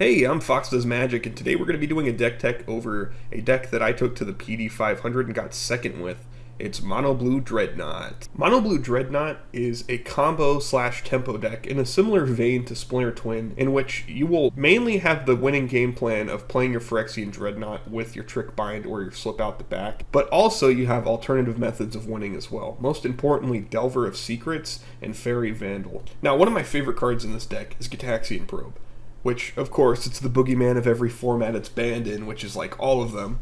Hey, I'm Fox Does Magic, and today we're going to be doing a deck tech over a deck that I took to the PD 500 and got second with. It's Mono Blue Dreadnought. Mono Blue Dreadnought is a combo slash tempo deck in a similar vein to Splinter Twin, in which you will mainly have the winning game plan of playing your Phyrexian Dreadnought with your Trick Bind or your Slip Out the Back, but also you have alternative methods of winning as well. Most importantly, Delver of Secrets and Fairy Vandal. Now, one of my favorite cards in this deck is Gitaxian Probe, which, of course, it's the boogeyman of every format it's banned in, which is like all of them.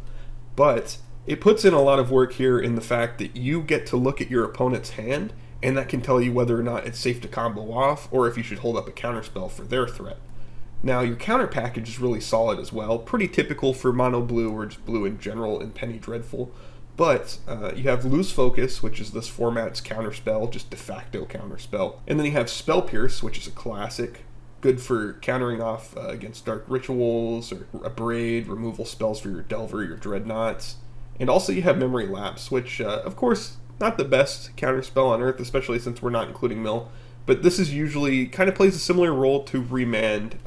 But it puts in a lot of work here in the fact that you get to look at your opponent's hand, and that can tell you whether or not it's safe to combo off, or if you should hold up a counterspell for their threat. Now, your counter package is really solid as well, pretty typical for Mono Blue, or just blue in general, and Penny Dreadful. But you have Lose Focus, which is this format's counterspell, just de facto counterspell. And then you have Spell Pierce, which is a classic, good for countering off against Dark Rituals or Abrade, removal spells for your Delver, your Dreadnoughts. And also you have Memory Lapse, which, of course, not the best counterspell on Earth, especially since we're not including Mill. But this is usually, kind of plays a similar role to Remand,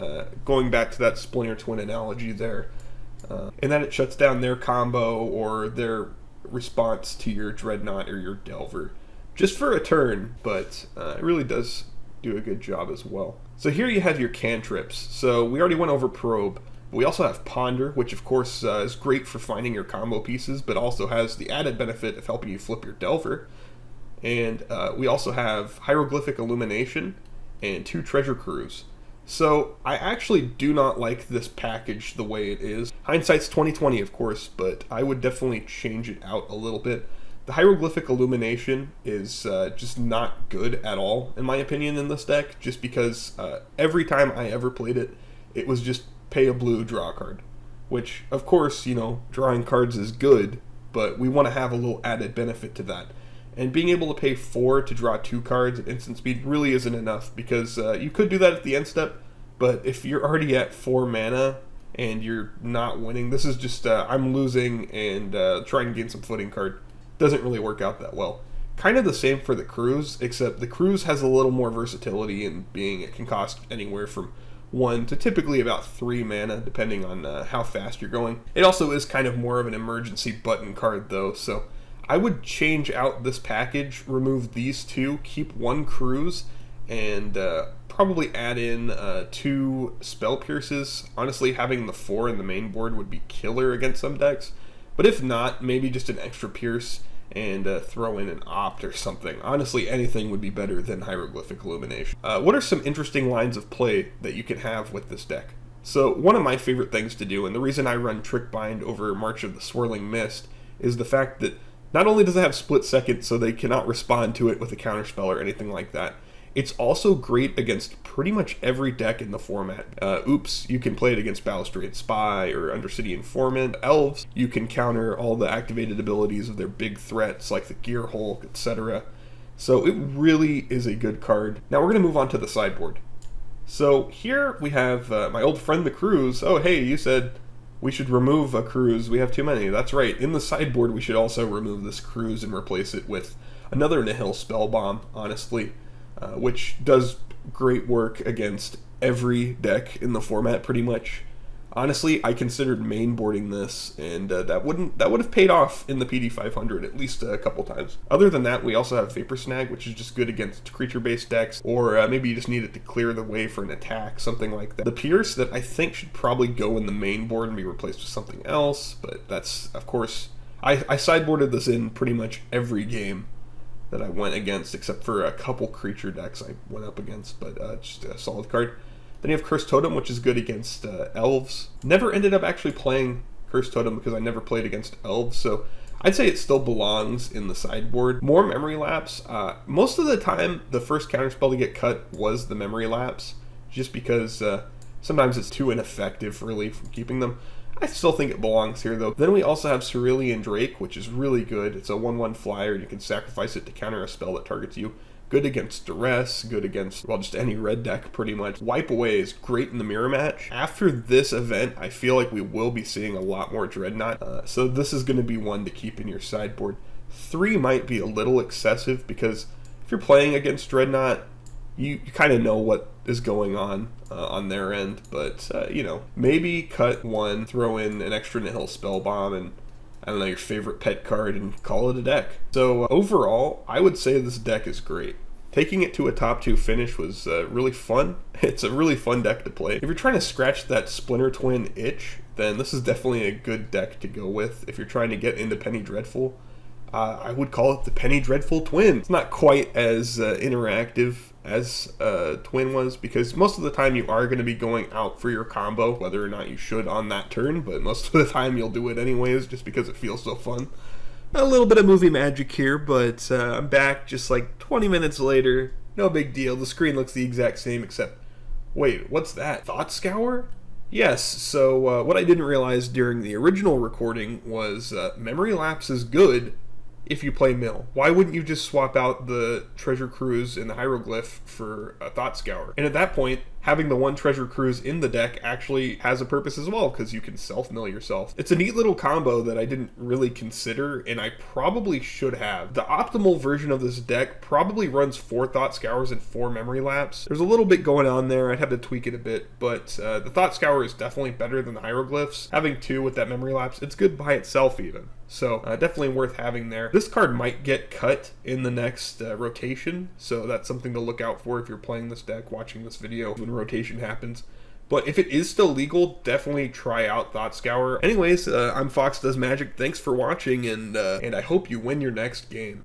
going back to that Splinter Twin analogy there. In that it shuts down their combo or their response to your Dreadnought or your Delver. Just for a turn, but it really does do a good job as well. So here you have your cantrips. So we already went over Probe. We also have Ponder, which of course is great for finding your combo pieces, but also has the added benefit of helping you flip your Delver. And we also have Hieroglyphic Illumination and 2 Treasure Cruise. So I actually do not like this package the way it is. Hindsight's 20/20, of course, but I would definitely change it out a little bit. The Hieroglyphic Illumination is just not good at all, in my opinion, in this deck, just because every time I ever played it, it was just pay a blue, draw a card. Which, of course, you know, drawing cards is good, but we want to have a little added benefit to that. And being able to pay 4 to draw 2 cards at instant speed really isn't enough, because you could do that at the end step, but if you're already at 4 mana and you're not winning, this is just, I'm losing and trying to gain some footing card. Doesn't really work out that well. Kind of the same for the Cruise, except the Cruise has a little more versatility in being it can cost anywhere from 1 to typically about 3 mana, depending on how fast you're going. It also is kind of more of an emergency button card though, so I would change out this package, remove these 2, keep 1 Cruise, and probably add in 2 Spell Pierces. Honestly, having the 4 in the main board would be killer against some decks, but if not, maybe just an extra Pierce and throw in an Opt or something. Honestly, anything would be better than Hieroglyphic Illumination. What are some interesting lines of play that you can have with this deck? So one of my favorite things to do, and the reason I run Trick Bind over March of the Swirling Mist, is the fact that not only does it have Split Second so they cannot respond to it with a counterspell or anything like that, it's also great against pretty much every deck in the format. Oops, you can play it against Balustrade Spy or Undercity Informant. Elves, you can counter all the activated abilities of their big threats like the Gear Hulk, etc. So it really is a good card. Now we're going to move on to the sideboard. So here we have my old friend the Cruise. Oh hey, you said we should remove a Cruise. We have too many. That's right. In the sideboard we should also remove this Cruise and replace it with another Nihil Spellbomb, honestly. Which does great work against every deck in the format, pretty much. Honestly, I considered mainboarding this, and that would have paid off in the PD 500 at least a couple times. Other than that, we also have Vapor Snag, which is just good against creature-based decks, or maybe you just need it to clear the way for an attack, something like that. The Pierce that I think should probably go in the main board and be replaced with something else, but that's, of course, I sideboarded this in pretty much every game that I went against, except for a couple creature decks I went up against, but just a solid card. Then you have Cursed Totem, which is good against elves. Never ended up actually playing Cursed Totem because I never played against elves, so I'd say it still belongs in the sideboard. More Memory Lapse. Most of the time, the first counterspell to get cut was the Memory Lapse, just because sometimes it's too ineffective, really, from keeping them. I still think it belongs here, though. Then we also have Cerulean Drake, which is really good. It's a 1/1 flyer. You can sacrifice it to counter a spell that targets you. Good against Duress, good against, well, just any red deck, pretty much. Wipe Away is great in the mirror match. After this event, I feel like we will be seeing a lot more Dreadnought, so this is going to be one to keep in your sideboard. 3 might be a little excessive, because if you're playing against Dreadnought, you kind of know what is going on their end. But, maybe cut one, throw in an extra Nihil Spell Bomb, and I don't know, your favorite pet card, and call it a deck. So overall, I would say this deck is great. Taking it to a top 2 finish was really fun. It's a really fun deck to play. If you're trying to scratch that Splinter Twin itch, then this is definitely a good deck to go with. If you're trying to get into Penny Dreadful, I would call it the Penny Dreadful Twin. It's not quite as interactive as Twin was, because most of the time you are going to be going out for your combo, whether or not you should on that turn, but most of the time you'll do it anyways just because it feels so fun. A little bit of movie magic here, but I'm back just like 20 minutes later. No big deal. The screen looks the exact same, except, wait, what's that? Thought Scour? Yes, so what I didn't realize during the original recording was Memory Lapse is good if you play Mill. Why wouldn't you just swap out the Treasure Cruise and the Hieroglyph for a Thought Scour? And at that point, having the one Treasure Cruise in the deck actually has a purpose as well, because you can self-mill yourself. It's a neat little combo that I didn't really consider, and I probably should have. The optimal version of this deck probably runs 4 Thought Scours and 4 Memory Lapse. There's a little bit going on there. I'd have to tweak it a bit, but the Thought Scour is definitely better than the Hieroglyphs. Having 2 with that Memory Lapse, it's good by itself even. So definitely worth having there. This card might get cut in the next rotation, so that's something to look out for if you're playing this deck, watching this video when rotation happens. But if it is still legal, definitely try out Thought Scour. Anyways, I'm Fox Does Magic. Thanks for watching, and I hope you win your next game.